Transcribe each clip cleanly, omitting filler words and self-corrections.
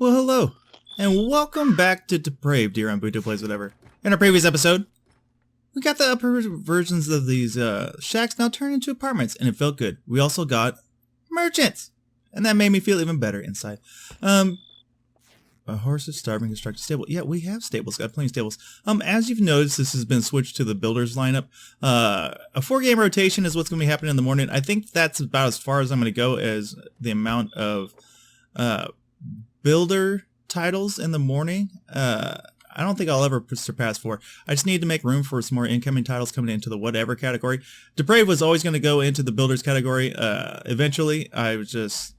Well, hello, and welcome back to Depraved here on Buto Plays Whatever. In our previous episode, we got the upper versions of these shacks now turned into apartments, and it felt good. We also got merchants, and that made me feel even better inside. A horse is starving, construct a stable. Yeah, we have stables, got plenty of stables. As you've noticed, this has been switched to the builders lineup. A 4-game rotation is what's going to be happening in the morning. I think that's about as far as I'm going to go as the amount of builder titles in the morning. I don't think I'll ever surpass 4. I just need to make room for some more incoming titles coming into the whatever category. Depraved was always going to go into the builders category. Eventually, I was just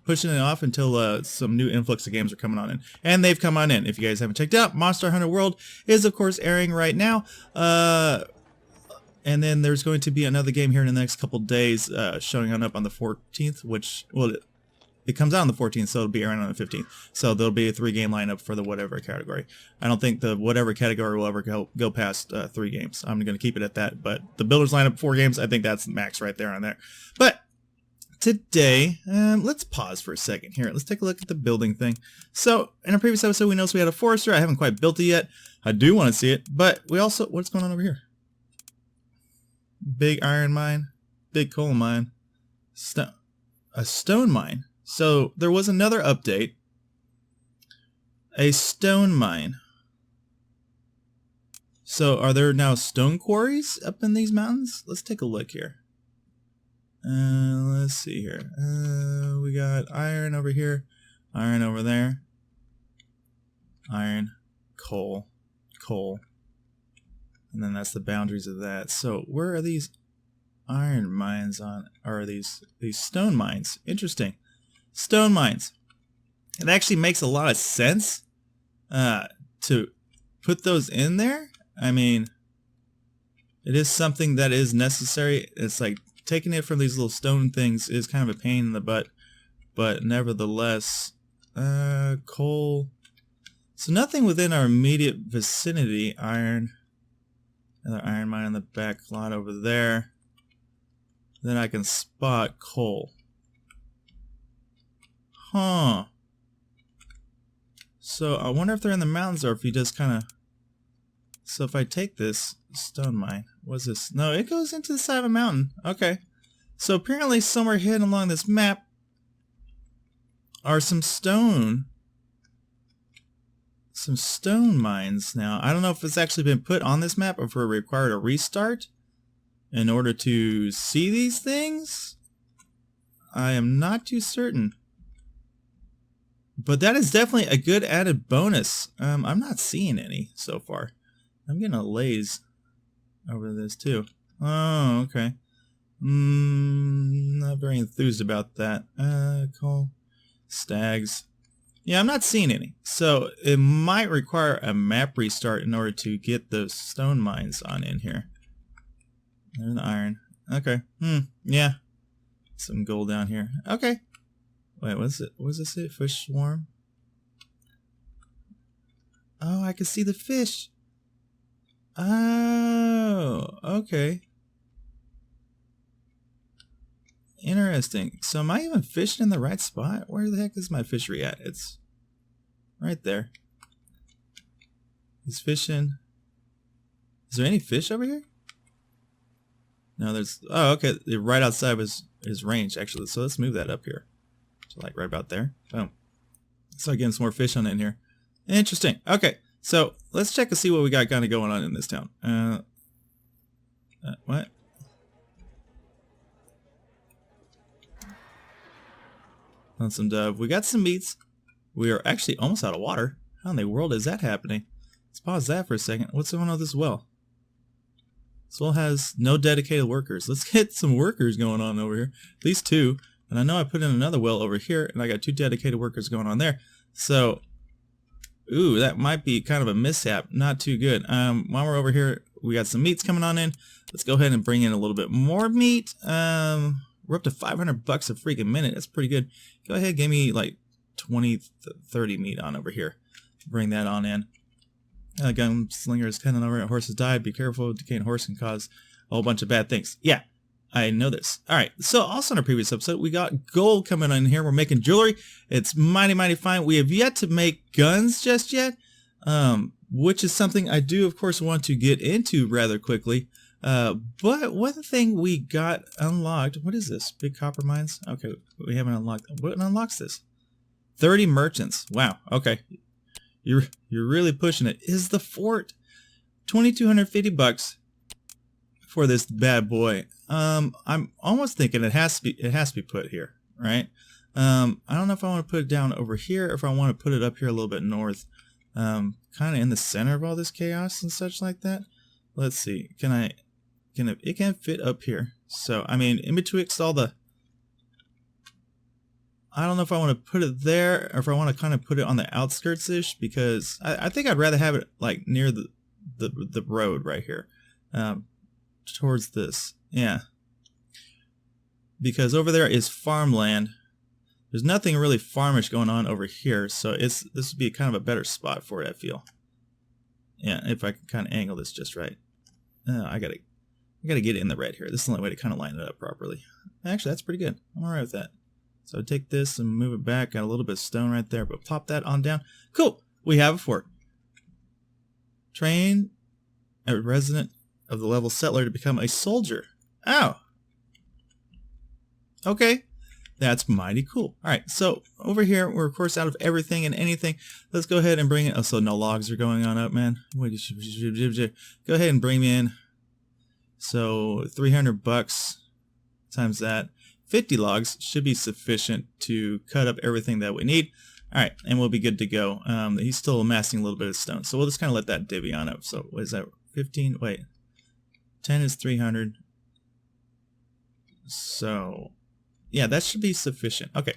pushing it off until some new influx of games are coming on in. And they've come on in. If you guys haven't checked out, Monster Hunter World is, of course, airing right now. And then there's going to be another game here in the next couple days showing up on the 14th, which, well, it comes out on the 14th, so it'll be airing on the 15th. So there'll be a 3-game lineup for the whatever category. I don't think the whatever category will ever go past 3 games. I'm going to keep it at that. But the builders lineup, 4 games, I think that's max right there on there. But today, let's pause for a second here. Let's take a look at the building thing. So in our previous episode, we noticed we had a forester. I haven't quite built it yet. I do want to see it. But we also, what's going on over here? Big iron mine, big coal mine, a stone mine. So there was another update. A stone mine. So are there now stone quarries up in these mountains? Let's take a look here. Let's see here. We got iron over here, iron over there, iron, coal, coal, and then that's the boundaries of that. So where are these iron mines on? Or are these stone mines? Interesting. Stone mines. It actually makes a lot of sense to put those in there. I mean, it is something that is necessary. It's like taking it from these little stone things is kind of a pain in the butt, but nevertheless, coal. So nothing within our immediate vicinity. Iron. Another iron mine in the back lot over there. Then I can spot coal. Huh. So I wonder if they're in the mountains or if you just kind of... So if I take this stone mine, what's this? No, it goes into the side of a mountain. Okay. So apparently somewhere hidden along this map are some stone mines now. I don't know if it's actually been put on this map or if we're required a restart in order to see these things. I am not too certain. But that is definitely a good added bonus. I'm not seeing any so far. I'm getting a laze over this too. Oh, okay. Not very enthused about that. Coal. Stags. Yeah, I'm not seeing any. So it might require a map restart in order to get those stone mines on in here. There's an iron. Okay. Yeah. Some gold down here. Okay. Wait, what's it? What does it say? Fish swarm? Oh, I can see the fish. Oh, okay. Interesting. So am I even fishing in the right spot? Where the heck is my fishery at? It's right there. He's fishing. Is there any fish over here? No, there's... Oh, okay. Right outside was his range, actually. So let's move that up here. So like right about there. Boom. So getting some more fish on in here. Interesting. Okay. So let's check and see what we got kind of going on in this town. What? Lonesome dove. We got some meats. We are actually almost out of water. How in the world is that happening? Let's pause that for a second. What's going on with this well? This well has no dedicated workers. Let's get some workers going on over here. At least 2. And I know I put in another well over here, and I got 2 dedicated workers going on there. So, ooh, that might be kind of a mishap. Not too good. While we're over here, we got some meats coming on in. Let's go ahead and bring in a little bit more meat. We're up to $500 a freaking minute. That's pretty good. Go ahead, give me like 20, 30 meat on over here. Bring that on in. Gunslinger is heading over. Horses died. Be careful. Decaying horse can cause a whole bunch of bad things. Yeah. I know this. All right. So also in our previous episode, we got gold coming in here. We're making jewelry. It's mighty, mighty fine. We have yet to make guns just yet, which is something I do, of course, want to get into rather quickly. But one thing we got unlocked, what is this? Big copper mines? Okay, we haven't unlocked. What unlocks this? 30 merchants. Wow. Okay. You're really pushing it. Is the fort $2,250 for this bad boy? I'm almost thinking it has to be put here, right? I don't know if I want to put it down over here or if I want to put it up here a little bit north, kind of in the center of all this chaos and such like that. Let's see. It can fit up here. So I mean, in betwixt all the, I don't know if I want to put it there or if I want to kind of put it on the outskirts-ish, because I think I'd rather have it like near the road right here, towards this. Yeah. Because over there is farmland. There's nothing really farmish going on over here, so this would be kind of a better spot for it, I feel. Yeah, if I can kind of angle this just right. I gotta get it in the red here. This is the only way to kind of line it up properly. Actually, that's pretty good. I'm alright with that. So take this and move it back. Got a little bit of stone right there, but plop that on down. Cool. We have a fort. Train a resident of the level settler to become a soldier. Oh. Okay. That's mighty cool. Alright, so over here, we're of course out of everything and anything. Let's go ahead and bring it. Oh, so no logs are going on up, man. Go ahead and bring me in. So $300 times that. 50 logs should be sufficient to cut up everything that we need. Alright, and we'll be good to go. He's still amassing a little bit of stone, so we'll just kind of let that divvy on up. So what is that? 15? Wait. 10 is 300. So yeah, that should be sufficient. Okay.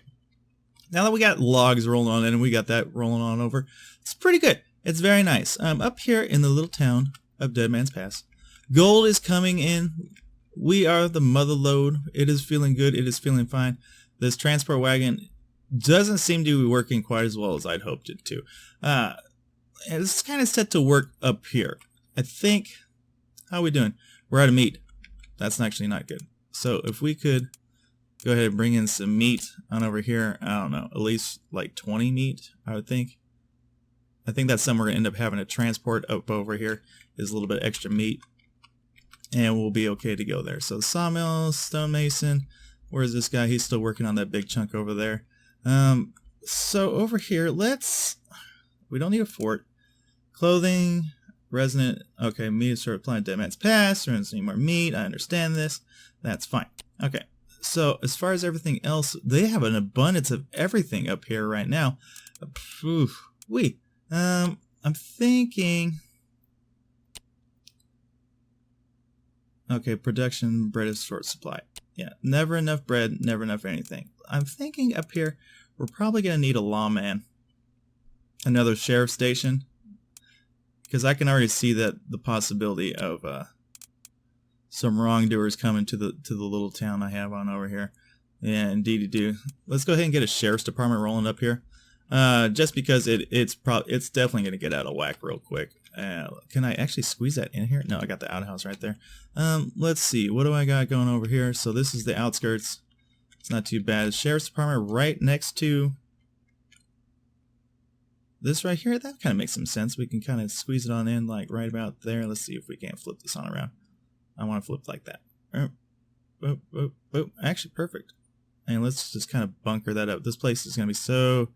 Now that we got logs rolling on in and we got that rolling on over, it's pretty good. It's very nice. Up here in the little town of Dead Man's Pass, gold is coming in. We are the mother lode. It is feeling good. It is feeling fine. This transport wagon doesn't seem to be working quite as well as I'd hoped it to. It's kind of set to work up here. I think, how are we doing? We're out of meat. That's actually not good. So if we could go ahead and bring in some meat on over here. I don't know, at least like 20 meat, I would think. I think that's something we're going to end up having to transport up over here, is a little bit extra meat. And we'll be okay to go there. So sawmill, stonemason. Where's this guy? He's still working on that big chunk over there. So over here, we don't need a fort. Clothing, resident. Okay, meat is sort of applying Dead Man's Pass. Residents need more meat. I understand this. That's fine. Okay. So as far as everything else, they have an abundance of everything up here right now. I'm thinking. Okay, production, bread is short supply. Yeah, never enough bread, never enough anything. I'm thinking up here, we're probably going to need a lawman. Another sheriff station. Because I can already see that the possibility of some wrongdoers coming to the little town I have on over here. Yeah, indeed do. Let's go ahead and get a sheriff's department rolling up here. Just because it's definitely going to get out of whack real quick. Can I actually squeeze that in here? No, I got the outhouse right there. Let's see. What do I got going over here? So this is the outskirts. It's not too bad. Sheriff's department right next to this right here. That kind of makes some sense. We can kind of squeeze it on in like right about there. Let's see if we can't flip this on around. I want to flip like that. Boop, boop, boop. Actually, perfect. And let's just kind of bunker that up. This place is going to be so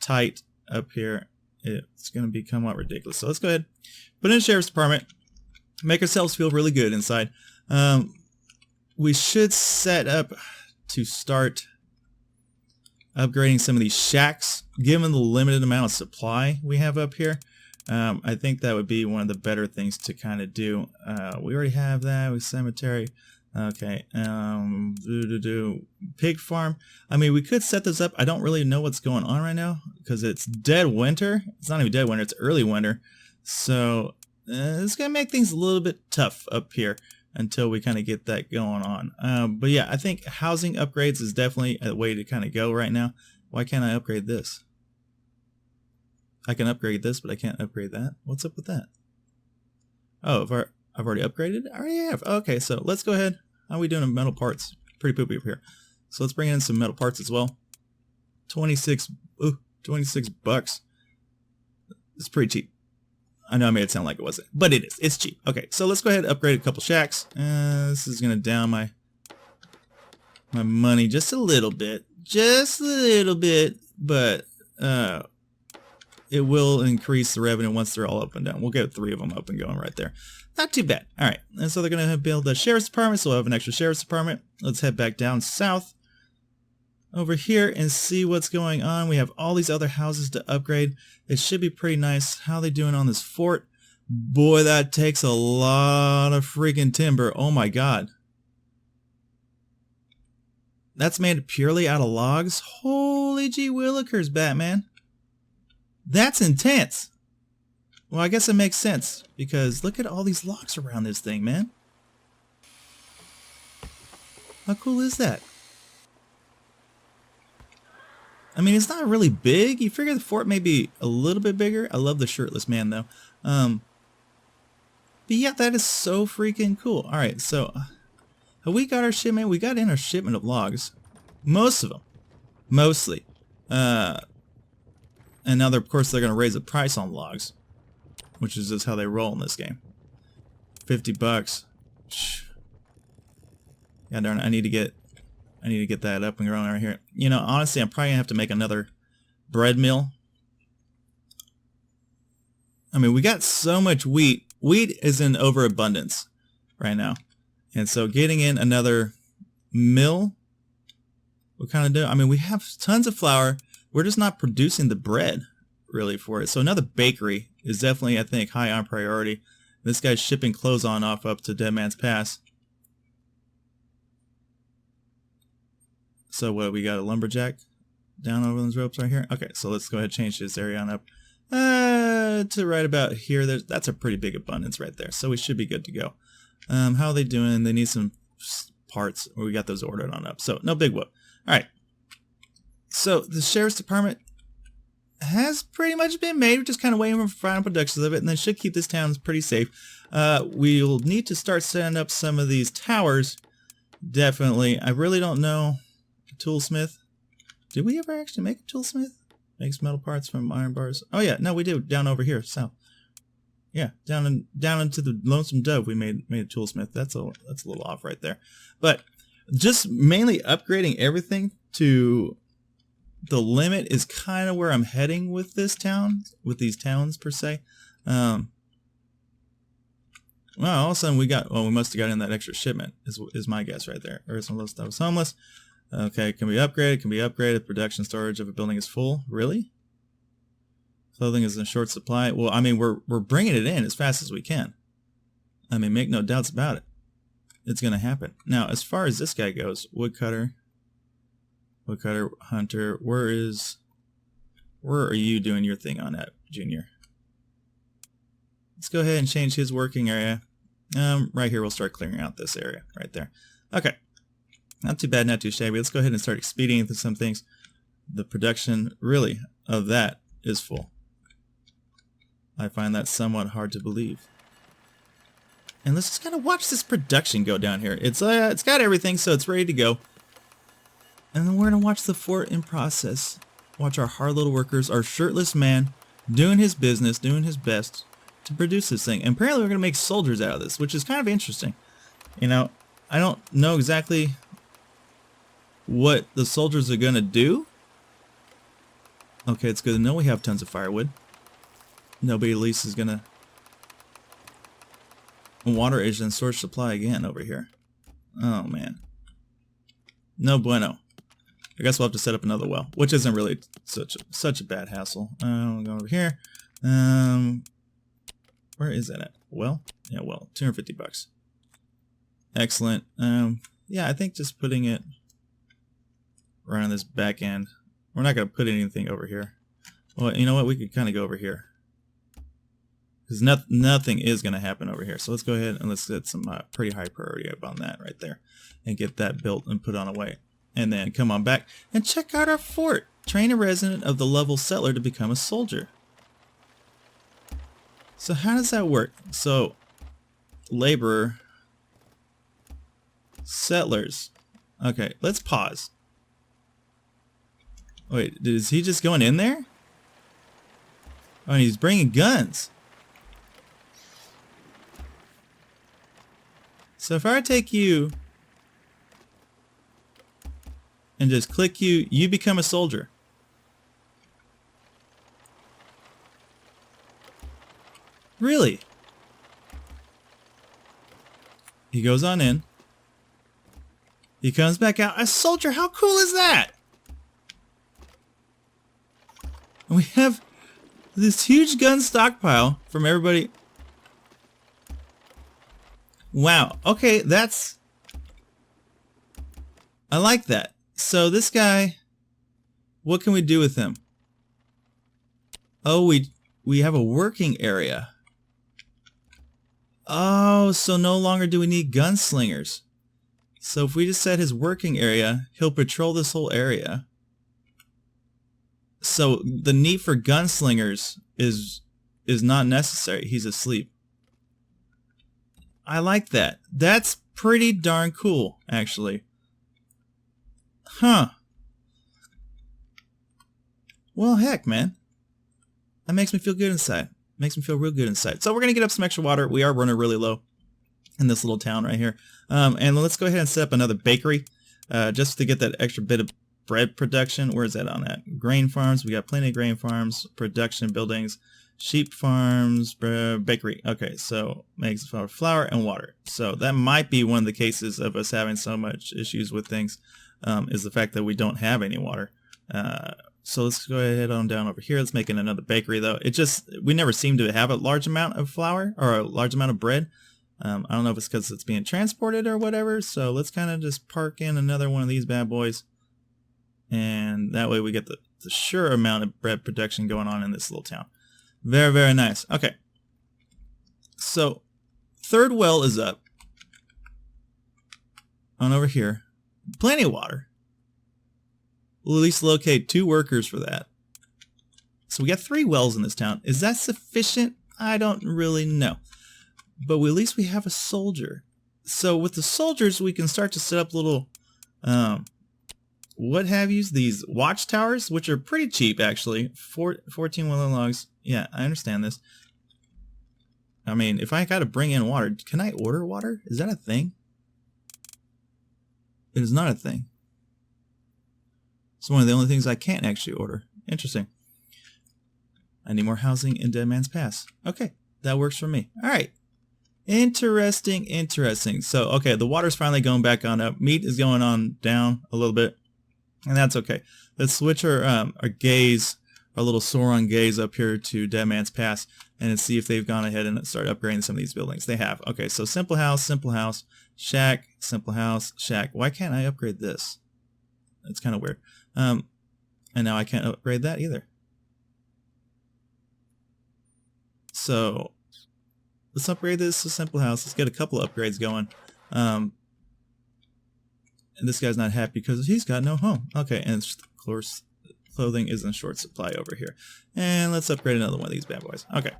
tight up here. It's going to become what ridiculous. So let's go ahead, put in a sheriff's department, make ourselves feel really good inside. We should set up to start upgrading some of these shacks, given the limited amount of supply we have up here. I think that would be one of the better things to kind of do. We already have that with cemetery. Okay, pig farm. I mean, we could set this up. I don't really know what's going on right now because it's dead winter. It's not even dead winter, it's early winter. So it's going to make things a little bit tough up here until we kind of get that going on. But yeah, I think housing upgrades is definitely a way to kind of go right now. Why can't I upgrade this? I can upgrade this, but I can't upgrade that. What's up with that? Oh, I've already upgraded? I already have. Okay, so let's go ahead. How are we doing in metal parts? Pretty poopy up here. So let's bring in some metal parts as well. 26 bucks. It's pretty cheap. I know I made it sound like it wasn't, but it is. It's cheap. Okay, so let's go ahead and upgrade a couple shacks. This is gonna down my money just a little bit. Just a little bit, but it will increase the revenue once they're all up and down. We'll get 3 of them up and going right there. Not too bad. All right, and so they're going to build a sheriff's department, so we'll have an extra sheriff's department. Let's head back down south over here and see what's going on. We have all these other houses to upgrade. It should be pretty nice. How are they doing on this fort? Boy, that takes a lot of freaking timber. Oh my god. That's made purely out of logs? Holy gee willikers, Batman. That's intense. Well, I guess it makes sense, because look at all these logs around this thing, man. How cool is that? I mean, it's not really big. You figure the fort may be a little bit bigger. I love the shirtless man, though. But yeah, that is so freaking cool. Alright, so have we got our shipment? We got in our shipment of logs. Most of them. Mostly. And now, of course, they're going to raise the price on logs, which is just how they roll in this game. 50 bucks. Yeah, darn it. I need to get that up and going right here. You know, honestly, I'm probably going to have to make another bread mill. I mean, we got so much wheat. Wheat is in overabundance right now. And so getting in another mill will kind of do. I mean, we have tons of flour. We're just not producing the bread really for it. So another bakery is definitely, I think, high on priority. This guy's shipping clothes on off up to Dead Man's Pass. So what, we got a lumberjack down over those ropes right here? Okay, so let's go ahead and change this area on up to right about here. That's a pretty big abundance right there. So we should be good to go. How are they doing? They need some parts. We got those ordered on up. So no big whoop. All right. So the sheriff's department has pretty much been made. We're just kind of waiting for final productions of it, and then should keep this town pretty safe. We'll need to start setting up some of these towers. Definitely. I really don't know. A toolsmith. Did we ever actually make a toolsmith? Makes metal parts from iron bars. Oh yeah, no, we do. Down over here, south. Yeah, down into the Lonesome Dove, we made a toolsmith. That's a little off right there, but just mainly upgrading everything to the limit is kind of where I'm heading with this town, with these towns per se. Well, all of a sudden we must have got in that extra shipment, is my guess right there. Or some of those stuff was homeless. Okay, can be upgraded, can be upgraded. Production storage of a building is full. Really? Clothing is in short supply. Well, I mean, we're bringing it in as fast as we can. I mean, make no doubts about it. It's going to happen. Now, as far as this guy goes, woodcutter, hunter, where are you doing your thing on that, Junior? Let's go ahead and change his working area. Right here, we'll start clearing out this area right there. Okay. Not too bad, not too shabby. Let's go ahead and start expediting through some things. The production, really, of that is full. I find that somewhat hard to believe. And let's just kind of watch this production go down here. It's got everything, so it's ready to go. And then we're going to watch the fort in process. Watch our hard little workers, our shirtless man, doing his business, doing his best to produce this thing. And apparently we're going to make soldiers out of this, which is kind of interesting. You know, I don't know exactly what the soldiers are going to do. Okay, it's good to know we have tons of firewood. Nobody at least is going to... Water is in source supply again over here. Oh, man. No bueno. I guess we'll have to set up another well, which isn't really such a bad hassle. I'll go over here. Where is that at? Well? Yeah, well, 250 bucks. Excellent. Yeah, I think just putting it right on this back end. We're not going to put anything over here. Well, you know what? We could kind of go over here. Because nothing is going to happen over here. So let's go ahead and let's get some pretty high priority up on that right there. And get that built and put on away. And then come on back and check out our fort. Train a resident of the level settler to become a soldier. So how does that work? So, laborer. Settlers. Okay, let's pause. Wait, is he just going in there? Oh, and he's bringing guns. So if I take you and just click you, you become a soldier. Really? He goes on in. He comes back out. A soldier, how cool is that? And we have this huge gun stockpile from everybody. Wow. Okay, that's... I like that. So this guy, what can we do with him? Oh, we have a working area. Oh, so no longer do we need gunslingers. So if we just set his working area, he'll patrol this whole area. So the need for gunslingers is not necessary. He's asleep. I like that. That's pretty darn cool, actually. Huh. Well, heck, man. That makes me feel good inside. Makes me feel real good inside. So we're going to get up some extra water. We are running really low in this little town right here. And let's go ahead and set up another bakery just to get that extra bit of bread production. Where's that on that? Grain farms. We got plenty of grain farms, production buildings, sheep farms, bakery. Okay, so makes flour and water. So that might be one of the cases of us having so much issues with things is the fact that we don't have any water. So let's go ahead on down over here. Let's make it another bakery though. We never seem to have a large amount of flour or a large amount of bread. I don't know if it's because it's being transported or whatever. So let's kind of just park in another one of these bad boys. And that way we get the sure amount of bread production going on in this little town. Very, very nice. Okay. So third well is up. On over here. Plenty of water. We'll at least locate 2 workers for that. So we got 3 wells in this town. Is that sufficient? I don't really know. But at least we have a soldier. So with the soldiers, we can start to set up little, what have yous, these watchtowers, which are pretty cheap actually. 14 willow logs. Yeah, I understand this. I mean, if I gotta bring in water, can I order water? Is that a thing? It is not a thing. It's one of the only things I can't actually order. Interesting. I need more housing in Dead Man's Pass. Okay, that works for me. All right. Interesting, interesting. So, okay, the water's finally going back on up. Meat is going on down a little bit, and that's okay. Let's switch our gaze, our little Sauron gaze up here to Dead Man's Pass, and see if they've gone ahead and started upgrading some of these buildings. They have. Okay, so simple house, shack, simple house, shack. Why can't I upgrade this? It's kind of weird. And now I can't upgrade that either. So let's upgrade this to simple house. Let's get a couple of upgrades going. And this guy's not happy because he's got no home. Okay, and of course clothing is in short supply over here. And let's upgrade another one of these bad boys. Okay.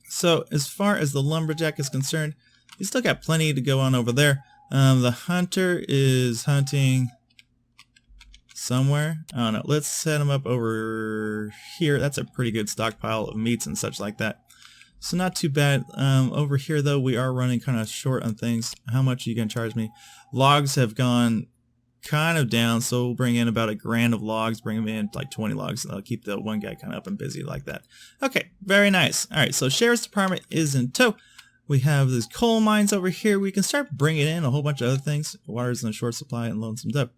So as far as the lumberjack is concerned, he's still got plenty to go on over there. The hunter is hunting somewhere. I don't know. Let's set him up over here. That's a pretty good stockpile of meats and such like that. So not too bad. Over here though, we are running kind of short on things. How much are you going to charge me? Logs have gone kind of down, so we'll bring in about $1,000 of logs. Bring them in like 20 logs, and I'll keep the one guy kind of up and busy like that. Okay, very nice. All right, so Sheriff's Department is in tow. We have these coal mines over here. We can start bringing in a whole bunch of other things. Water's in short supply and Lonesome up.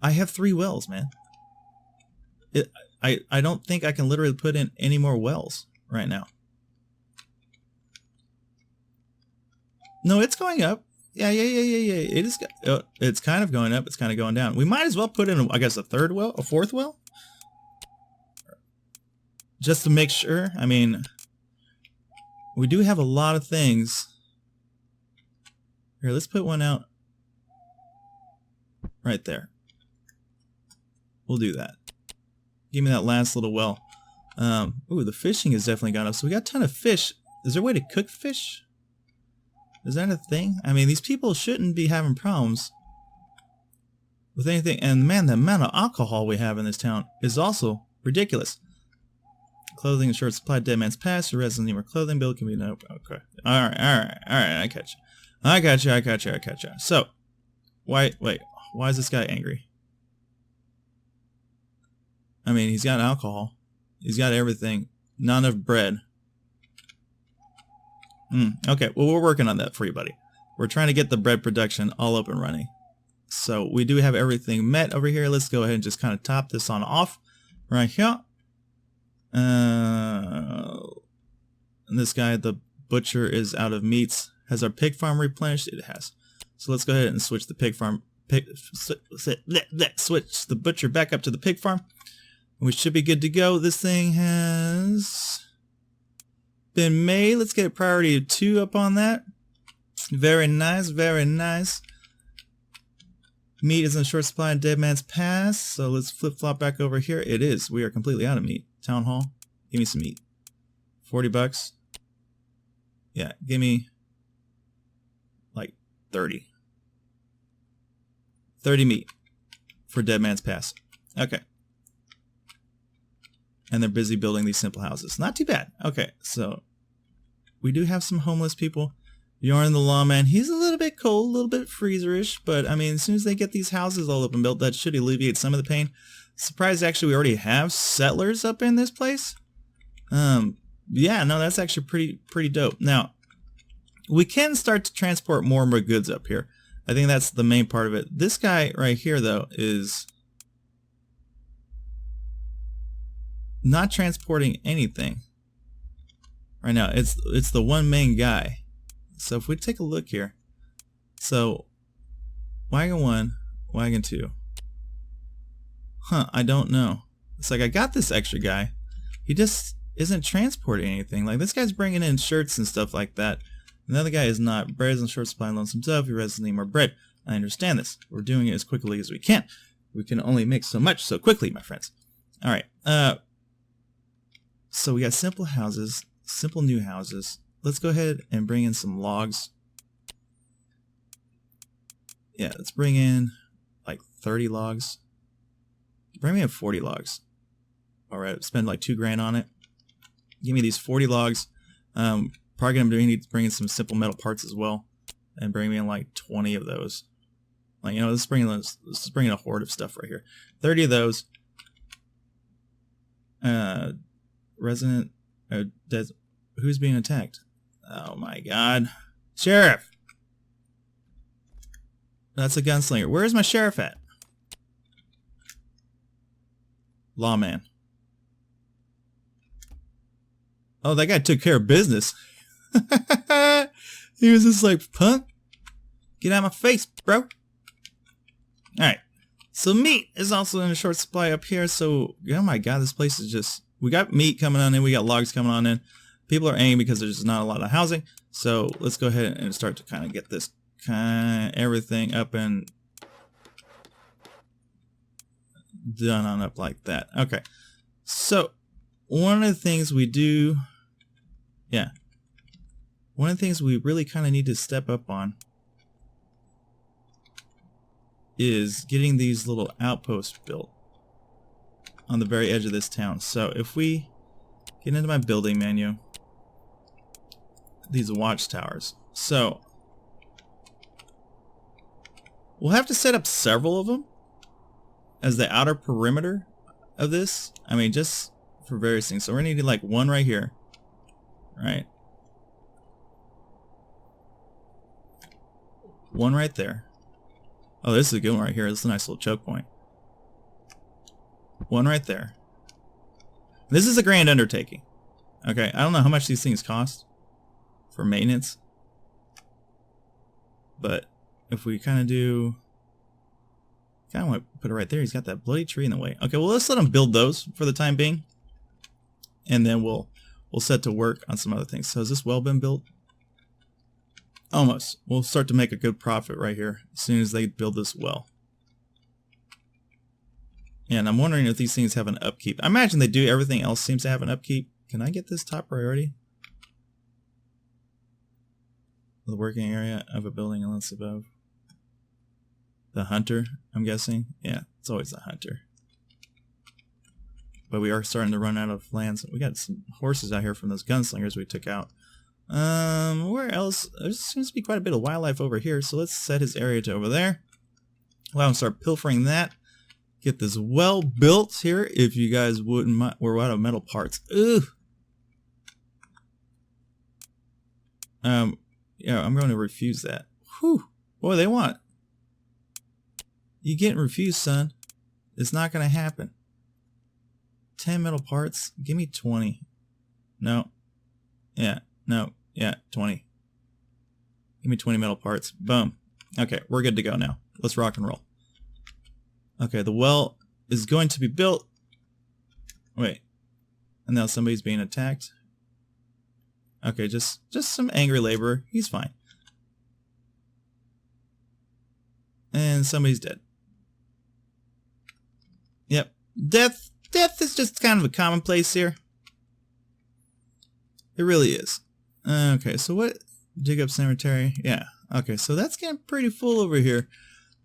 I have 3 wells, man. I don't think I can literally put in any more wells right now. No, it's going up. Yeah. It is. It's kind of going up. It's kind of going down. We might as well put in, I guess, a 3rd well, a 4th well, just to make sure. I mean, we do have a lot of things. Here, let's put one out right there. We'll do that. Give me that last little well. Ooh, the fishing has definitely gone up. So we got a ton of fish. Is there a way to cook fish? Is that a thing? I mean, these people shouldn't be having problems with anything. And man, the amount of alcohol we have in this town is also ridiculous. Clothing and short supply, dead man's past, your resident or clothing bill can be no. Okay. Alright, I catch you. I got you. So, wait, why is this guy angry? I mean, he's got alcohol. He's got everything. Not enough bread. Okay, well, we're working on that for you, buddy. We're trying to get the bread production all up and running. So, we do have everything met over here. Let's go ahead and just kind of top this on off right here. And this guy, the butcher, is out of meats. Has our pig farm replenished? It has. So let's go ahead and switch the pig farm. Switch the butcher back up to the pig farm. We should be good to go. This thing has been made. Let's get a priority of 2 up on that. Very nice, very nice. Meat is in short supply in Dead Man's Pass. So let's flip-flop back over here. It is. We are completely out of meat. Town Hall, give me some meat. 40 bucks. Yeah, give me like 30. 30 meat for Dead Man's Pass. Okay. And they're busy building these simple houses. Not too bad. Okay, so we do have some homeless people. Bjorn the lawman, he's a little bit cold, a little bit freezerish, but I mean, as soon as they get these houses all up and built, that should alleviate some of the pain. Surprised actually we already have settlers up in this place. Yeah, no, that's actually pretty dope. Now, we can start to transport more and more goods up here. I think that's the main part of it. This guy right here, though, is not transporting anything right now. It's the one main guy. So if we take a look here, so wagon 1, wagon 2. I don't know. It's like I got this extra guy. He just isn't transporting anything. Like this guy's bringing in shirts and stuff like that. Another guy is not. Bread is in short supply, Lonesome himself. He residents need more bread. I understand this. We're doing it as quickly as we can. We can only make so much so quickly, my friends. All right. So we got simple houses, simple new houses. Let's go ahead and bring in some logs. Yeah, let's bring in like 30 logs. Bring me in 40 logs. All right, spend like $2 grand on it. Give me these 40 logs. Probably gonna need to bring in some simple metal parts as well, and bring me in like 20 of those. Like let's bring in a horde of stuff right here. 30 of those. Resident. Who's being attacked? Oh my God, sheriff! That's a gunslinger. Where's my sheriff at? Lawman. Oh, that guy took care of business. He was just like, punk, get out of my face, bro. Alright. So meat is also in a short supply up here. So, oh my God, this place is just... We got meat coming on in. We got logs coming on in. People are angry because there's not a lot of housing. So, let's go ahead and start to kind of get this everything up and done on up like that. Okay. So, one of the things we do... Yeah. One of the things we really kind of need to step up on is getting these little outposts built on the very edge of this town. So if we get into my building menu, these watchtowers. So we'll have to set up several of them as the outer perimeter of this. I mean, just for various things. So we're going to need like one right here. Right? One right there. Oh, this is a good one right here. This is a nice little choke point. One right there. This is a grand undertaking. Okay, I don't know how much these things cost for maintenance. But if we kind of do... kind of want to put it right there. He's got that bloody tree in the way. Okay, well, let's let him build those for the time being. And then we'll set to work on some other things. So has this well been built? Almost. We'll start to make a good profit right here as soon as they build this well. And I'm wondering if these things have an upkeep. I imagine they do. Everything else seems to have an upkeep. Can I get this top priority? the working area of a building unless above. The hunter, I'm guessing. Yeah, it's always the hunter. But we are starting to run out of lands. We got some horses out here from those gunslingers we took out. Where else? There seems to be quite a bit of wildlife over here, so let's set his area to over there. Allow him to start pilfering that. Get this well built here, if you guys wouldn't mind. We're out of metal parts. Ugh. Yeah, I'm going to refuse that. Whew. What do they want? You getting refused, son. It's not going to happen. 10 metal parts. Give me 20. No. Yeah. No. Yeah. 20. Give me 20 metal parts. Boom. Okay. We're good to go now. Let's rock and roll. Okay. The well is going to be built. Wait. And now somebody's being attacked. Okay. Just some angry laborer. He's fine. And somebody's dead. Yep. Death is just kind of a commonplace here. It really is. Okay, so what? Dig up cemetery. Yeah. Okay, so that's getting pretty full over here.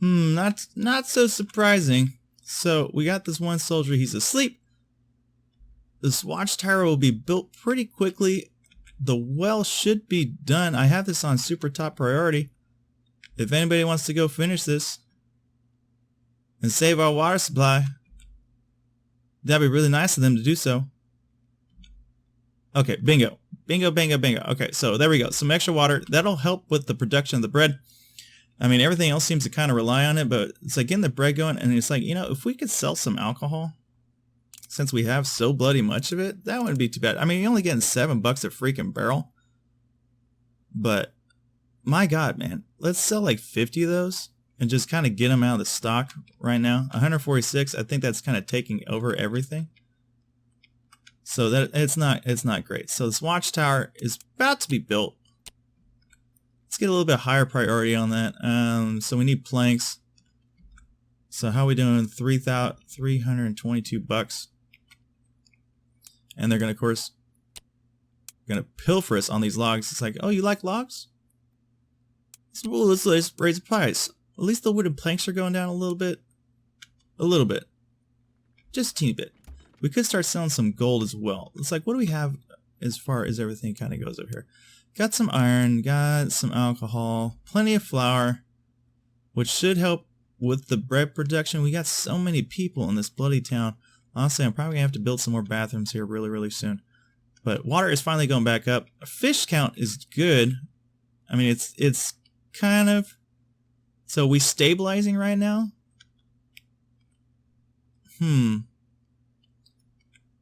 Not so surprising. So we got this one soldier. He's asleep. This watchtower will be built pretty quickly. The well should be done. I have this on super top priority. If anybody wants to go finish this and save our water supply, that'd be really nice of them to do so. Okay, bingo. Bingo, bingo, bingo. Okay, so there we go. Some extra water. That'll help with the production of the bread. I mean, everything else seems to kind of rely on it, but it's like getting the bread going, and it's like, you know, if we could sell some alcohol, since we have so bloody much of it, that wouldn't be too bad. I mean, you're only getting $7 a freaking barrel. But, my God, man. Let's sell like 50 of those and just kind of get them out of the stock right now. 146, I think that's kind of taking over everything. So that it's not great. So this watchtower is about to be built. Let's get a little bit higher priority on that. So we need planks. So how are we doing? $322. And they're gonna, of course, pilfer us on these logs. It's like, oh, you like logs? Well, let's raise the price. At least the wooden planks are going down a little bit. A little bit. Just a teeny bit. We could start selling some gold as well. It's like, what do we have as far as everything kind of goes over here? Got some iron, got some alcohol, plenty of flour, which should help with the bread production. We got so many people in this bloody town. Honestly, I'm probably going to have to build some more bathrooms here really, really soon. But water is finally going back up. Fish count is good. I mean, it's kind of... So we stabilizing right now?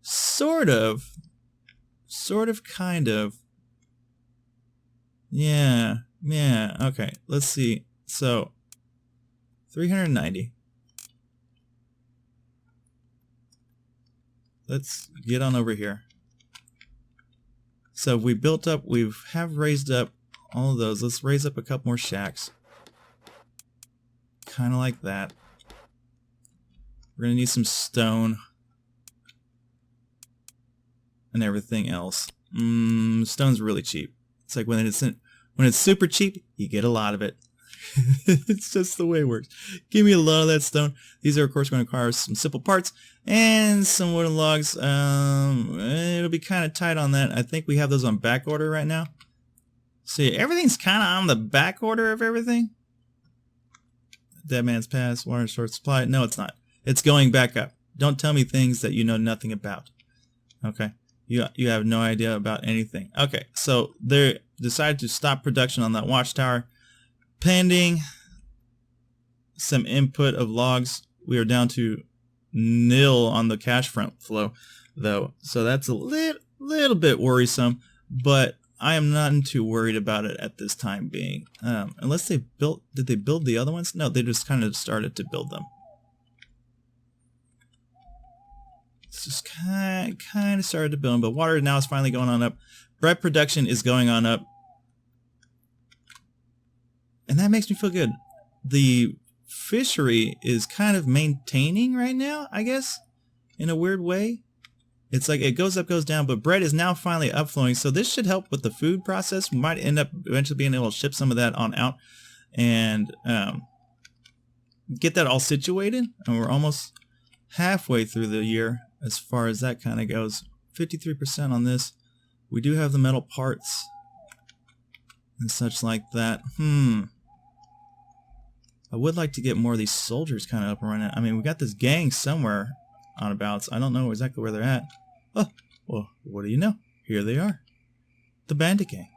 Sort of, kind of. Yeah, okay, let's see. So, 390. Let's get on over here. So we built up, we have raised up all of those. Let's raise up a couple more shacks. Kind of like that. We're going to need some stone. And everything else. Stone's really cheap. It's like when it's super cheap, you get a lot of it. It's just the way it works. Give me a lot of that stone. These are, of course, going to require some simple parts and some wooden logs. It'll be kind of tight on that. I think we have those on back order right now. See, everything's kind of on the back order of everything. Dead Man's Pass, water short supply. No, it's not. It's going back up. Don't tell me things that you know nothing about. Okay. You have no idea about anything. Okay, so they decided to stop production on that watchtower. Pending some input of logs, we are down to nil on the cash front flow, though. So that's a little bit worrisome, but I am not too worried about it at this time being. Unless they built, did they build the other ones? No, they just kind of started to build them. It's just kind of started to build, but water now is finally going on up. Bread production is going on up. And that makes me feel good. The fishery is kind of maintaining right now, I guess, in a weird way. It's like it goes up, goes down, but bread is now finally upflowing. So this should help with the food process. We might end up eventually being able to ship some of that on out and get that all situated. And we're almost halfway through the year as far as that kind of goes. 53% on this. We do have the metal parts and such like that. I would like to get more of these soldiers kind of up and running. I mean, we got this gang somewhere on abouts. I don't know exactly where they're at. Oh, well, what do you know? Here they are. The bandit gang.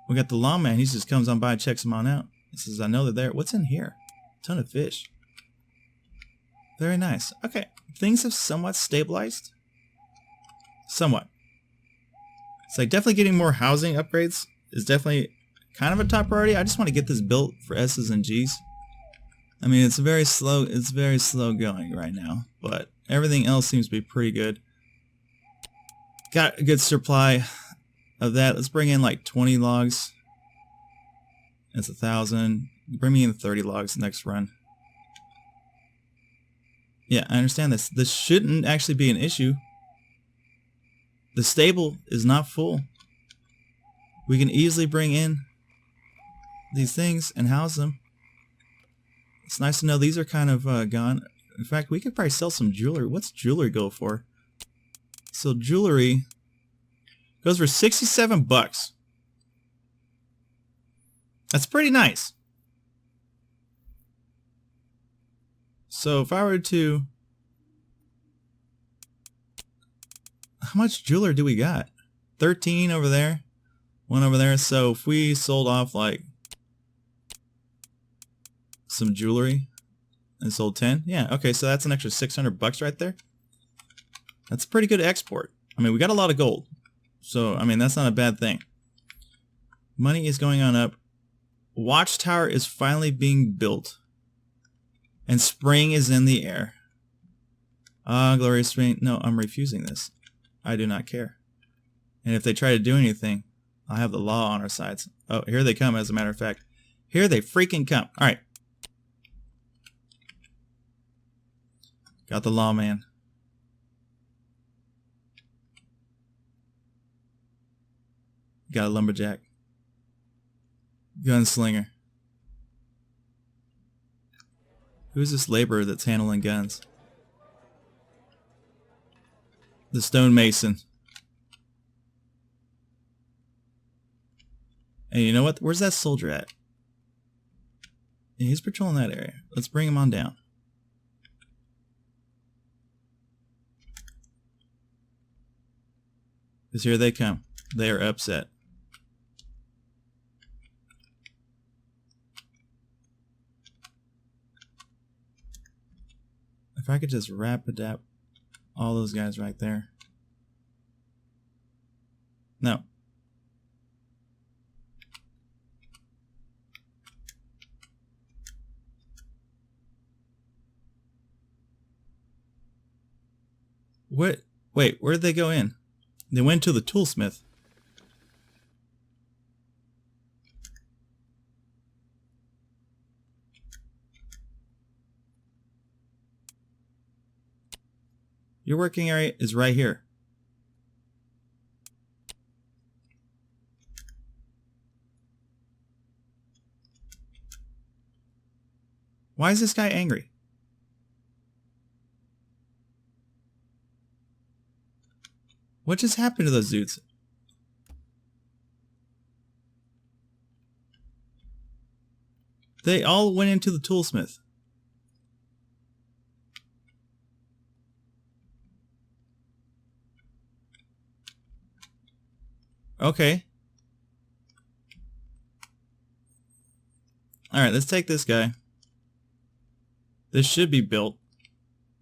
We got the lawman. He just comes on by and checks them on out. He says, I know they're there. What's in here? A ton of fish. Very nice. Okay, things have somewhat stabilized. Somewhat. It's like definitely getting more housing upgrades is definitely kind of a top priority. I just want to get this built for S's and G's. I mean, it's very slow going right now, but everything else seems to be pretty good. Got a good supply of that. Let's bring in like 20 logs. That's 1,000. Bring me in 30 logs next run. Yeah, I understand this. This shouldn't actually be an issue. The stable is not full. We can easily bring in these things and house them. It's nice to know these are kind of gone. In fact, we could probably sell some jewelry. What's jewelry go for? So jewelry goes for 67 bucks. That's pretty nice. So if I were to... How much jewelry do we got? 13 over there. One over there. So if we sold off like some jewelry and sold 10. Yeah, okay, so that's an extra 600 bucks right there. That's a pretty good export. I mean, we got a lot of gold. So, I mean, that's not a bad thing. Money is going on up. Watchtower is finally being built. And spring is in the air. Ah, glorious spring. No, I'm refusing this. I do not care. And if they try to do anything, I'll have the law on our sides. Oh, here they come, as a matter of fact. Here they freaking come. All right. Got the lawman. Got a lumberjack. Gunslinger. Who's this laborer that's handling guns? The stonemason. And you know what? Where's that soldier at? Yeah, he's patrolling that area. Let's bring him on down. Because here they come. They are upset. If I could just adapt all those guys right there. No. What? Wait, where did they go in? They went to the toolsmith. Your working area is right here. Why is this guy angry? What just happened to those dudes? They all went into the toolsmith. Okay. Alright, let's take this guy. This should be built.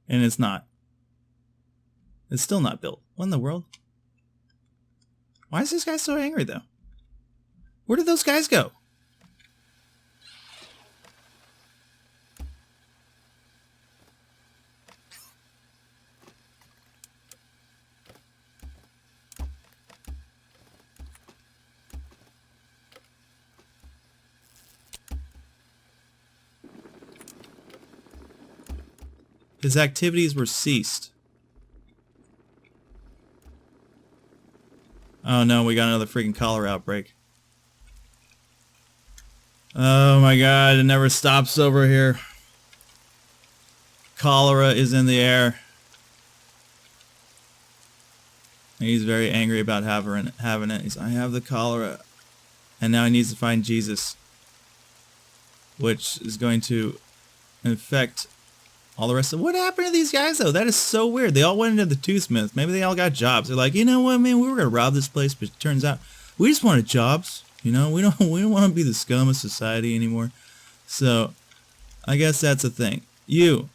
And it's not. It's still not built. What in the world? Why is this guy so angry, though? Where did those guys go? His activities were ceased. Oh no, we got another freaking cholera outbreak. Oh my god, it never stops over here. Cholera is in the air. He's very angry about having it. He's, I have the cholera. And now he needs to find Jesus, which is going to infect all the rest of... What happened to these guys, though? That is so weird. They all went into the Toothsmith. Maybe they all got jobs. They're like, you know what, man? We were going to rob this place, but it turns out we just wanted jobs. You know, we don't want to be the scum of society anymore. So, I guess that's the thing. You,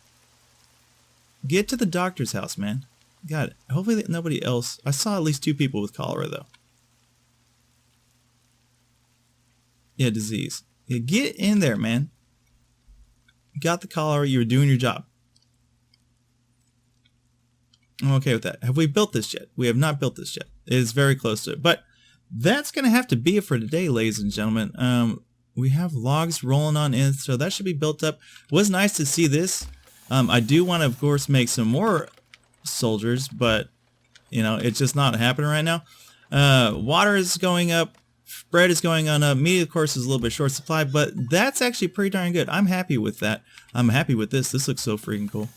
get to the doctor's house, man. Got it. Hopefully nobody else... I saw at least 2 people with cholera, though. Yeah, disease. Yeah, get in there, man. You got the cholera. You were doing your job. I'm okay with that. Have we built this yet? We have not built this yet. It is very close to it. But that's going to have to be it for today, ladies and gentlemen. We have logs rolling on in, so that should be built up. It was nice to see this. I do want to, of course, make some more soldiers, but, you know, it's just not happening right now. Water is going up. Bread is going on up. Meat, of course, is a little bit short supply, but that's actually pretty darn good. I'm happy with that. I'm happy with this. This looks so freaking cool.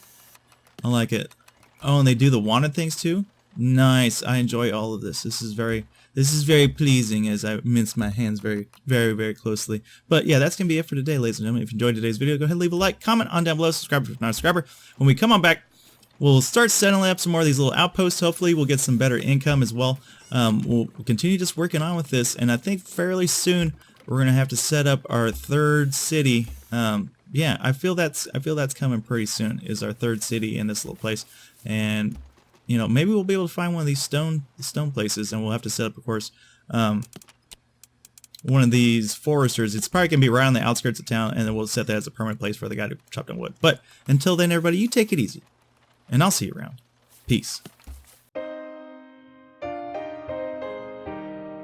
I like it. Oh, and they do the wanted things too? Nice. I enjoy all of this. This is very pleasing as I mince my hands very, very, very closely. But yeah, that's going to be it for today, ladies and gentlemen. If you enjoyed today's video, go ahead and leave a like, comment on down below, subscribe if you're not a subscriber. When we come on back, we'll start settling up some more of these little outposts. Hopefully we'll get some better income as well. We'll continue just working on with this, and I think fairly soon we're going to have to set up our 3rd city. Yeah, I feel that's coming pretty soon, is our 3rd city in this little place. And, you know, maybe we'll be able to find one of these stone places, and we'll have to set up, of course, one of these foresters. It's probably going to be right on the outskirts of town, and then we'll set that as a permanent place for the guy to chop down wood. But until then, everybody, you take it easy. And I'll see you around. Peace.